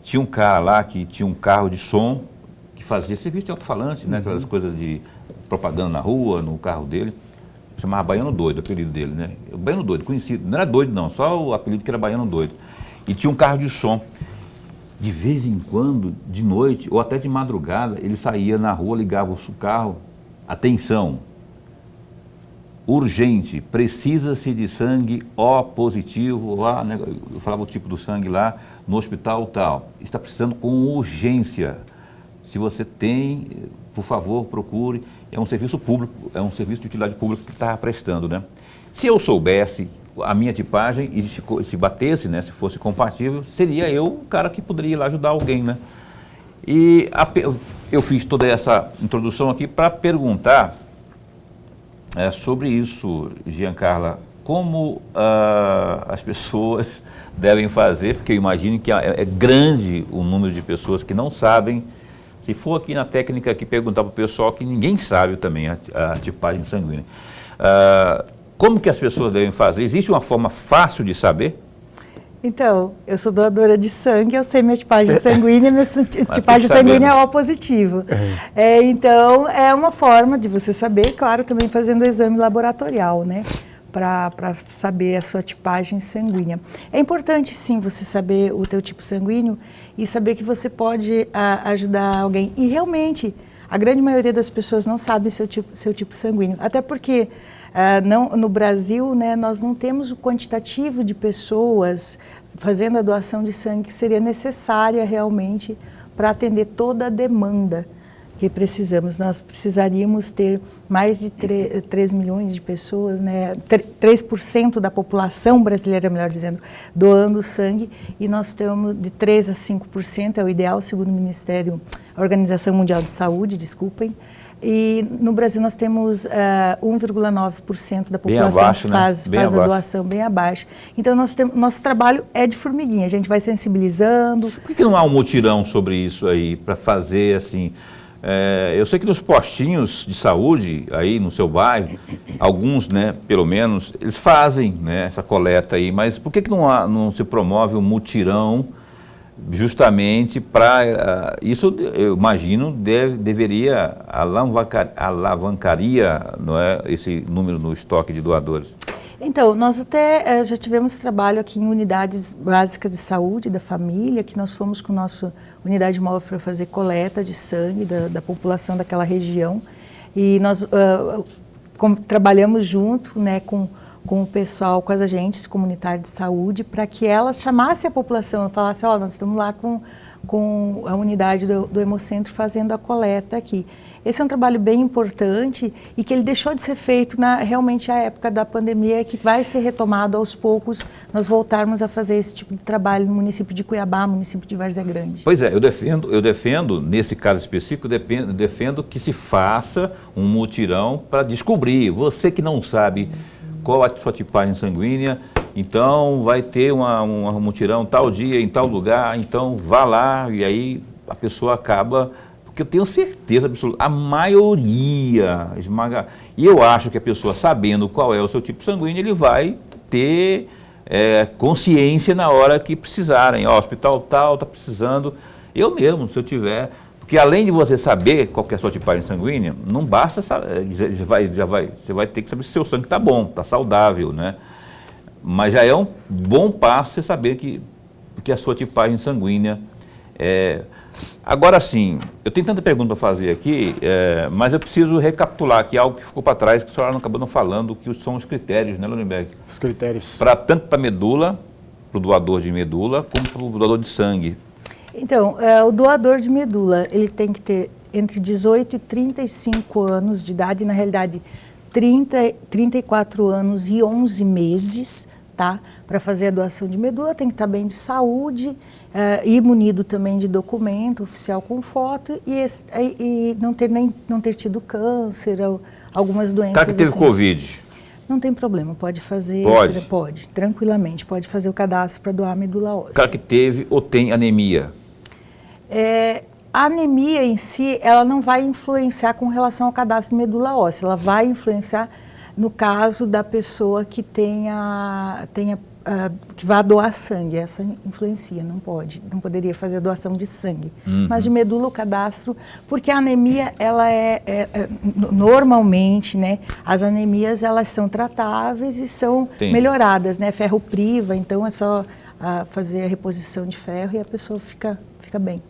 Speaker 1: Tinha um cara lá que tinha um carro de som, que fazia serviço de alto-falante, né, aquelas coisas de propaganda na rua, no carro dele. Chamava Baiano Doido, o apelido dele, né? Baiano Doido, conhecido. Não era doido não, só o apelido que era Baiano Doido. E tinha um carro de som. De vez em quando, de noite, ou até de madrugada, ele saía na rua, ligava o carro. Atenção! Urgente, precisa-se de sangue O positivo, lá, né, eu falava o tipo do sangue lá, no hospital tal, está precisando com urgência. Se você tem, por favor, procure, é um serviço público, é um serviço de utilidade pública que está prestando, né? Se eu soubesse a minha tipagem e se batesse, né, se fosse compatível, seria eu o cara que poderia ir lá ajudar alguém, né? E eu fiz toda essa introdução aqui para perguntar sobre isso, Giancarla, como as pessoas devem fazer, porque eu imagino que é grande o número de pessoas que não sabem. Se for aqui na técnica que perguntar para o pessoal, que ninguém sabe também a tipagem sanguínea. Como que as pessoas devem fazer? Existe uma forma fácil de saber?
Speaker 3: Então, eu sou doadora de sangue, eu sei minha tipagem sanguínea, minha tipagem sanguínea é O positivo. Então, é uma forma de você saber, claro, também fazendo o exame laboratorial, né? Para saber a sua tipagem sanguínea. É importante, sim, você saber o teu tipo sanguíneo e saber que você pode ajudar alguém. E, realmente, a grande maioria das pessoas não sabe seu tipo sanguíneo. Até porque no Brasil, né, nós não temos o quantitativo de pessoas fazendo a doação de sangue que seria necessária realmente para atender toda a demanda que precisamos. Nós precisaríamos ter mais de 3 milhões de pessoas, né, 3% da população brasileira, melhor dizendo, doando sangue, e nós temos de 3% a 5%, é o ideal, segundo o Ministério, a Organização Mundial de Saúde, desculpem. E no Brasil nós temos 1,9% da população
Speaker 1: abaixo,
Speaker 3: que faz a doação, bem abaixo. Então nosso trabalho é de formiguinha, a gente vai sensibilizando.
Speaker 1: Por que não há um mutirão sobre isso aí, para fazer assim? Eu sei que nos postinhos de saúde, aí no seu bairro, alguns, né, pelo menos, eles fazem, né, essa coleta aí, mas por que não se promove um mutirão justamente para isso, eu imagino, deveria alavancaria, não é, esse número no estoque de doadores.
Speaker 3: Então, nós até já tivemos trabalho aqui em unidades básicas de saúde da família, que nós fomos com a nossa unidade móvel para fazer coleta de sangue da população daquela região. E nós trabalhamos junto, né, com o pessoal, com as agentes comunitárias de saúde, para que elas chamassem a população e falassem, nós estamos lá com a unidade do Hemocentro fazendo a coleta aqui. Esse é um trabalho bem importante e que ele deixou de ser feito realmente à época da pandemia, que vai ser retomado aos poucos, nós voltarmos a fazer esse tipo de trabalho no município de Cuiabá, município de Várzea Grande.
Speaker 1: Pois é, eu defendo nesse caso específico, defendo que se faça um mutirão para descobrir. Você que não sabe qual a sua tipagem sanguínea, então vai ter um mutirão tal dia, em tal lugar, então vá lá e aí a pessoa acaba... Porque eu tenho certeza absoluta, a maioria esmaga. E eu acho que a pessoa, sabendo qual é o seu tipo sanguíneo, ele vai ter consciência na hora que precisarem. Hospital tal, está precisando. Eu mesmo, se eu tiver. Porque além de você saber qual que é a sua tipagem sanguínea, não basta saber, você vai ter que saber se seu sangue está bom, está saudável, né? Mas já é um bom passo você saber que a sua tipagem sanguínea é... Agora sim, eu tenho tanta pergunta para fazer aqui, mas eu preciso recapitular aqui algo que ficou para trás, que a senhora não acabou não falando, que são os critérios, né, Lorenberg?
Speaker 2: Os critérios.
Speaker 1: Tanto para medula, para o doador de medula, como para o doador de sangue.
Speaker 3: Então, o doador de medula, ele tem que ter entre 18 e 35 anos de idade, na realidade 34 anos e 11 meses, tá? Para fazer a doação de medula, tem que estar bem de saúde, ir munido também de documento oficial com foto e não ter tido câncer ou algumas doenças.
Speaker 1: O cara que teve
Speaker 3: assim.
Speaker 1: Covid?
Speaker 3: Não tem problema, pode fazer.
Speaker 1: Pode?
Speaker 3: Tranquilamente, pode fazer o cadastro para doar medula óssea.
Speaker 1: O cara que teve ou tem anemia?
Speaker 3: A anemia em si, ela não vai influenciar com relação ao cadastro de medula óssea, ela vai influenciar no caso da pessoa que que vai doar sangue, essa influencia, não poderia fazer a doação de sangue.
Speaker 1: Uhum.
Speaker 3: Mas de medula o cadastro, porque a anemia, ela normalmente, né, as anemias, elas são tratáveis e são melhoradas, né, ferro priva, então é só fazer a reposição de ferro e a pessoa fica bem.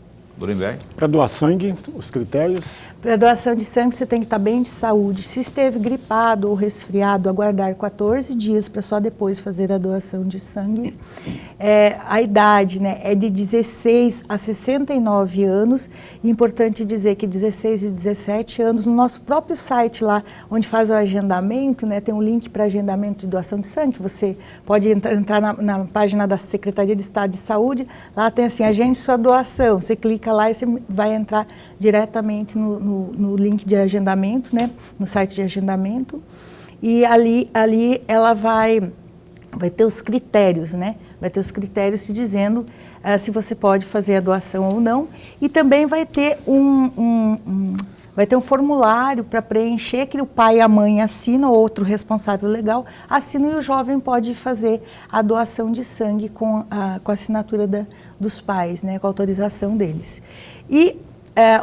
Speaker 2: Para doar sangue, os critérios? Para
Speaker 3: doação de sangue, você tem que estar bem de saúde. Se esteve gripado ou resfriado, aguardar 14 dias para só depois fazer a doação de sangue. A idade, né, é de 16 a 69 anos. Importante dizer que 16 e 17 anos, no nosso próprio site lá, onde faz o agendamento, né, tem um link para agendamento de doação de sangue. Você pode entrar na página da Secretaria de Estado de Saúde, lá tem assim, agende sua doação. Você clica lá e você vai entrar diretamente no link de agendamento, né, no site de agendamento, e ali ela vai ter os critérios, né, vai ter os critérios te dizendo se você pode fazer a doação ou não, e também vai ter um formulário para preencher que o pai e a mãe assinam, ou outro responsável legal assina, e o jovem pode fazer a doação de sangue com a assinatura dos pais, né, com a autorização deles. E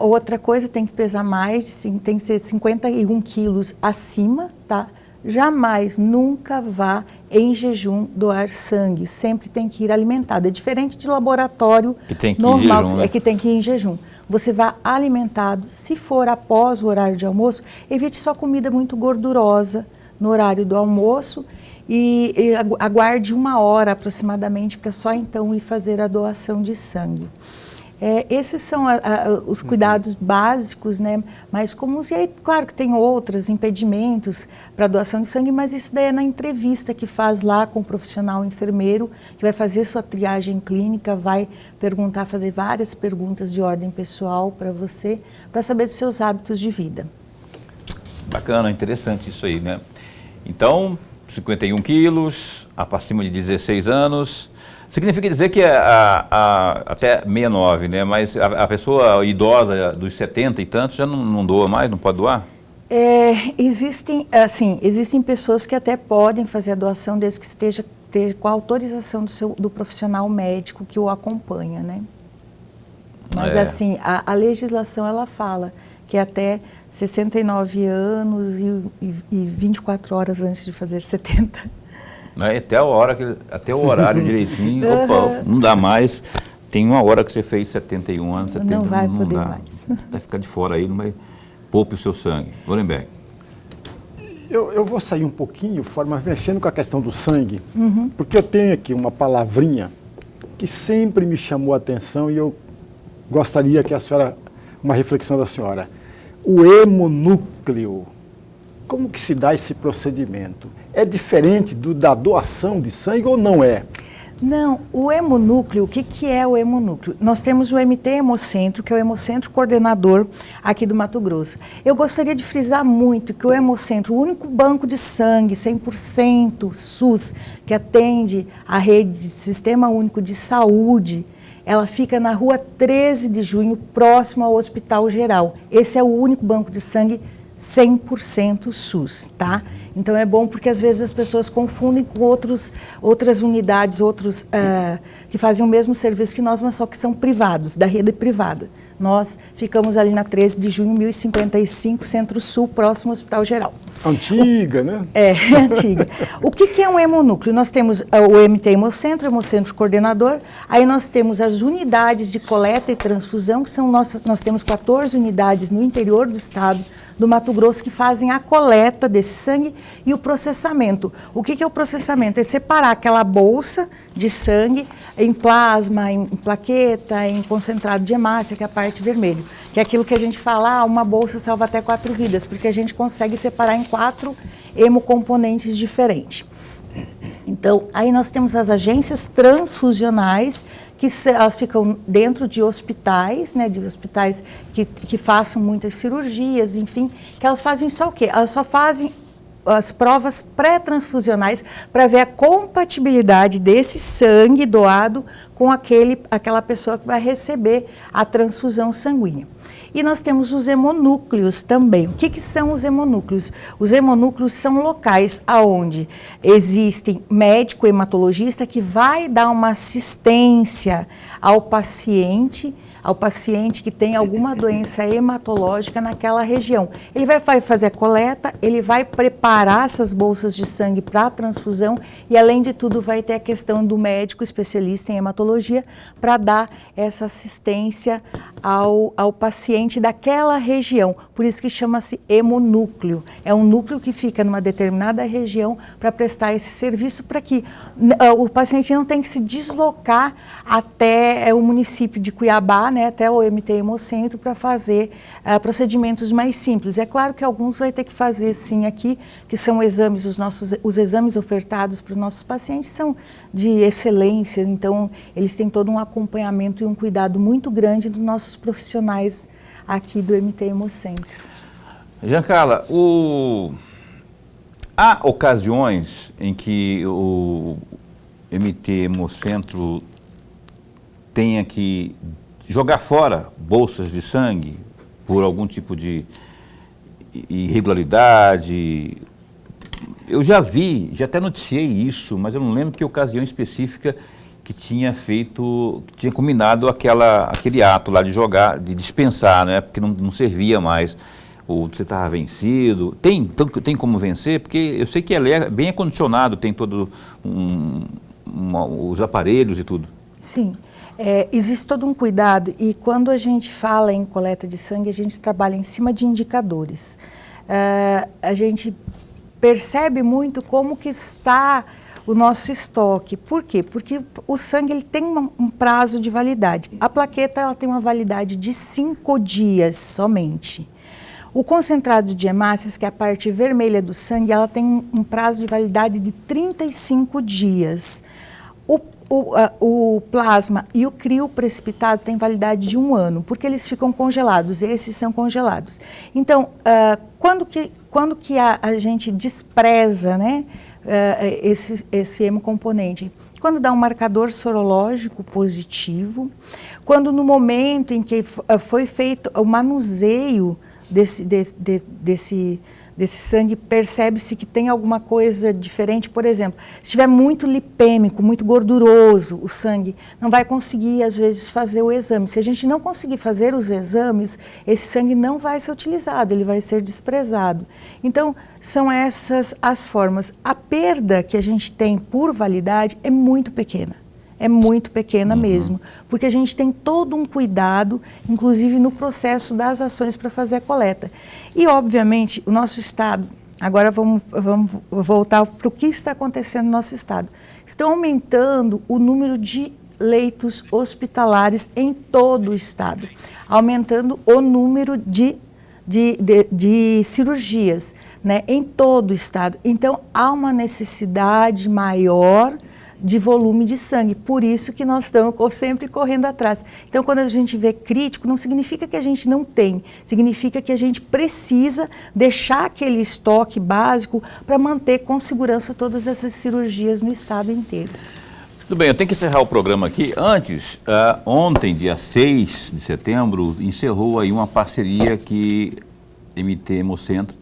Speaker 3: outra coisa, tem que pesar mais, tem que ser 51 quilos acima, tá? Jamais, nunca vá em jejum doar sangue, sempre tem que ir alimentado. É diferente de laboratório
Speaker 1: que tem que
Speaker 3: normal,
Speaker 1: ir em jejum, né?
Speaker 3: Que tem que ir em jejum. Você vá alimentado, se for após o horário de almoço, evite só comida muito gordurosa no horário do almoço e aguarde 1 hora aproximadamente para só então ir fazer a doação de sangue. Esses são os cuidados básicos, né, mais comuns. E aí, claro que tem outros impedimentos para a doação de sangue, mas isso daí é na entrevista que faz lá com o profissional enfermeiro, que vai fazer sua triagem clínica, vai fazer várias perguntas de ordem pessoal para você, para saber dos seus hábitos de vida.
Speaker 1: Bacana, interessante isso aí, né? Então, 51 quilos, acima de 16 anos... Significa dizer que até 69, né? Mas a pessoa idosa dos 70 e tantos já não doa mais, não pode doar? Existem
Speaker 3: pessoas que até podem fazer a doação desde que ter com a autorização do profissional médico que o acompanha, né? Mas assim, a legislação ela fala que até 69 anos e 24 horas antes de fazer 70.
Speaker 1: Até o horário direitinho, opa, não dá mais. Tem uma hora que você fez 71 anos, 70
Speaker 3: não vai
Speaker 1: não
Speaker 3: poder
Speaker 1: dá.
Speaker 3: mais.
Speaker 1: Vai ficar de fora aí, não vai. Poupe o seu sangue. Lorenberg.
Speaker 2: Eu vou sair um pouquinho fora, mas mexendo com a questão do sangue, porque eu tenho aqui uma palavrinha que sempre me chamou a atenção e eu gostaria que a senhora, uma reflexão da senhora. O hemonúcleo, como que se dá esse procedimento? É diferente da doação de sangue ou não é?
Speaker 3: Não, o hemonúcleo, o que é o hemonúcleo? Nós temos o MT Hemocentro, que é o Hemocentro coordenador aqui do Mato Grosso. Eu gostaria de frisar muito que o Hemocentro, o único banco de sangue 100% SUS que atende a rede de Sistema Único de Saúde, ela fica na rua 13 de junho, próximo ao Hospital Geral. Esse é o único banco de sangue 100% SUS, tá? Então é bom porque às vezes as pessoas confundem com outras unidades, que fazem o mesmo serviço que nós, mas só que são privados, da rede privada. Nós ficamos ali na 13 de junho, 1055, Centro-Sul, próximo ao Hospital Geral.
Speaker 2: Antiga, né?
Speaker 3: É antiga. O que é um hemonúcleo? Nós temos o MT Hemocentro, Hemocentro coordenador, aí nós temos as unidades de coleta e transfusão, que são nós temos 14 unidades no interior do estado do Mato Grosso que fazem a coleta desse sangue e o processamento. O que é o processamento? É separar aquela bolsa de sangue em plasma, em plaqueta, em concentrado de hemácia, que é a parte vermelha. Que é aquilo que a gente fala, uma bolsa salva até 4 vidas, porque a gente consegue separar em 4 hemocomponentes diferentes. Então, aí nós temos as agências transfusionais, que elas ficam dentro de hospitais, né, de hospitais que façam muitas cirurgias, enfim, que elas fazem só o quê? Elas só fazem as provas pré-transfusionais para ver a compatibilidade desse sangue doado com aquela pessoa que vai receber a transfusão sanguínea. E nós temos os hemonúcleos também. O que são os hemonúcleos? Os hemonúcleos são locais onde existem médico hematologista que vai dar uma assistência ao paciente que tem alguma doença hematológica naquela região. Ele vai fazer a coleta, ele vai preparar essas bolsas de sangue para a transfusão e, além de tudo, vai ter a questão do médico especialista em hematologia para dar essa assistência ao paciente daquela região. Por isso que chama-se hemonúcleo. É um núcleo que fica numa determinada região para prestar esse serviço para que o paciente não tenha que se deslocar até o município de Cuiabá, né, até o MT Hemocentro para fazer procedimentos mais simples. É claro que alguns vai ter que fazer sim aqui, que são exames, os exames ofertados para os nossos pacientes são de excelência, então eles têm todo um acompanhamento e um cuidado muito grande dos nossos profissionais aqui do MT Hemocentro.
Speaker 1: Giancarla, há ocasiões em que o MT Hemocentro tenha que jogar fora bolsas de sangue por algum tipo de irregularidade. Eu já até noticiei isso, mas eu não lembro que ocasião específica que tinha combinado aquele ato lá de jogar, de dispensar, né? Porque não servia mais, ou você estava vencido. Tem como vencer? Porque eu sei que ele é bem acondicionado, tem todo os aparelhos e tudo.
Speaker 3: Sim. Existe todo um cuidado e quando a gente fala em coleta de sangue, a gente trabalha em cima de indicadores. A gente percebe muito como que está o nosso estoque. Por quê? Porque o sangue ele tem um prazo de validade. A plaqueta ela tem uma validade de 5 dias somente. O concentrado de hemácias, que é a parte vermelha do sangue, ela tem um prazo de validade de 35 dias. O plasma e o crio precipitado têm validade de 1 ano, porque eles ficam congelados, esses são congelados. Então, quando que a gente despreza, né, esse hemocomponente? Quando dá um marcador sorológico positivo, quando no momento em que foi feito o manuseio desse sangue, percebe-se que tem alguma coisa diferente. Por exemplo, se estiver muito lipêmico, muito gorduroso o sangue, não vai conseguir, às vezes, fazer o exame. Se a gente não conseguir fazer os exames, esse sangue não vai ser utilizado, ele vai ser desprezado. Então, são essas as formas. A perda que a gente tem por validade é muito pequena. É muito pequena mesmo, porque a gente tem todo um cuidado, inclusive no processo das ações para fazer a coleta. E, obviamente, o nosso estado, agora vamos voltar para o que está acontecendo no nosso estado. Estão aumentando o número de leitos hospitalares em todo o estado, aumentando o número de cirurgias, né, em todo o estado. Então, há uma necessidade maior de volume de sangue, por isso que nós estamos sempre correndo atrás. Então, quando a gente vê crítico, não significa que a gente não tem, significa que a gente precisa deixar aquele estoque básico para manter com segurança todas essas cirurgias no estado inteiro.
Speaker 1: Tudo bem, eu tenho que encerrar o programa aqui. Antes, ontem, dia 6 de setembro, encerrou aí uma parceria que MT Hemocentro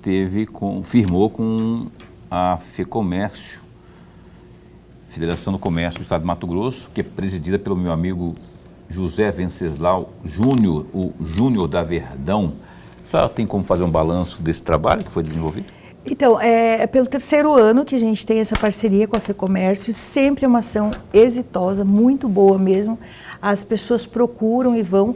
Speaker 1: firmou com a FEComércio, Federação do Comércio do Estado de Mato Grosso, que é presidida pelo meu amigo José Venceslau Júnior, o Júnior da Verdão. Só tem como fazer um balanço desse trabalho que foi desenvolvido?
Speaker 3: Então, é pelo 3º ano que a gente tem essa parceria com a FEComércio, sempre é uma ação exitosa, muito boa mesmo. As pessoas procuram e vão.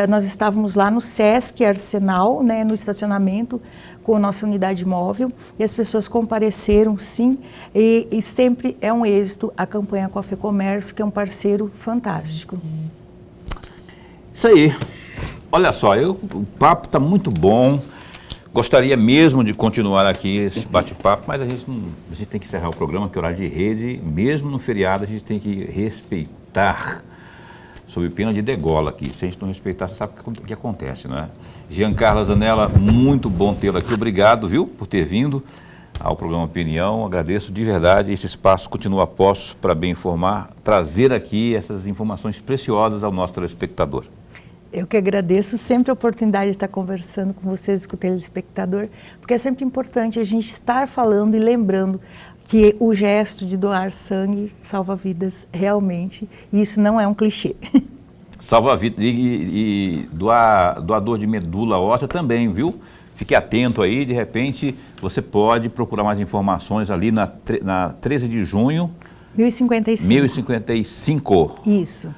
Speaker 3: Nós estávamos lá no Sesc Arsenal, né, no estacionamento, com a nossa unidade móvel, e as pessoas compareceram, sim, e sempre é um êxito a campanha com a FEComércio, que é um parceiro fantástico.
Speaker 1: Isso aí. Olha só, o papo está muito bom. Gostaria mesmo de continuar aqui esse bate-papo, mas a gente tem que encerrar o programa, que é horário de rede. Mesmo no feriado, a gente tem que respeitar, sob pena de degola aqui. Se a gente não respeitar, você sabe o que acontece, não é? Giancarlo Zanella, muito bom tê-lo aqui. Obrigado, viu, por ter vindo ao programa Opinião. Agradeço de verdade. Esse espaço continua a postos para bem informar, trazer aqui essas informações preciosas ao nosso telespectador.
Speaker 3: Eu que agradeço sempre a oportunidade de estar conversando com vocês, com o telespectador, porque é sempre importante a gente estar falando e lembrando que o gesto de doar sangue salva vidas realmente, e isso não é um clichê.
Speaker 1: Salva vidas e doador de medula óssea também, viu? Fique atento aí, de repente você pode procurar mais informações ali na 13 de junho. 1055. 1055.
Speaker 3: Isso.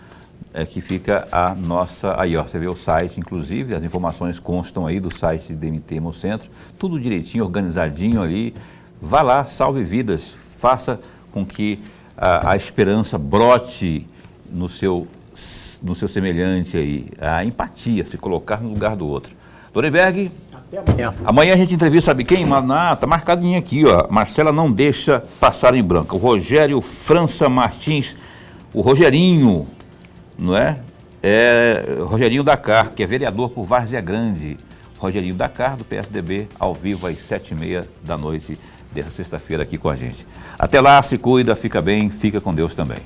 Speaker 1: É que fica a nossa, aí ó, você vê o site, inclusive, as informações constam aí do site do MT Hemocentro, tudo direitinho, organizadinho ali. Vá lá, salve vidas, faça com que a esperança brote no seu semelhante aí, a empatia, se colocar no lugar do outro. Dorenberg, até amanhã. Amanhã a gente entrevista, sabe quem? Tá marcadinho aqui, ó. Marcela não deixa passar em branco. O Rogério França Martins, o Rogerinho, não é? É Rogerinho Dakar, que é vereador por Várzea Grande. Rogerinho Dakar, do PSDB, ao vivo às 7h30 da noite dessa sexta-feira aqui com a gente. Até lá, se cuida, fica bem, fica com Deus também.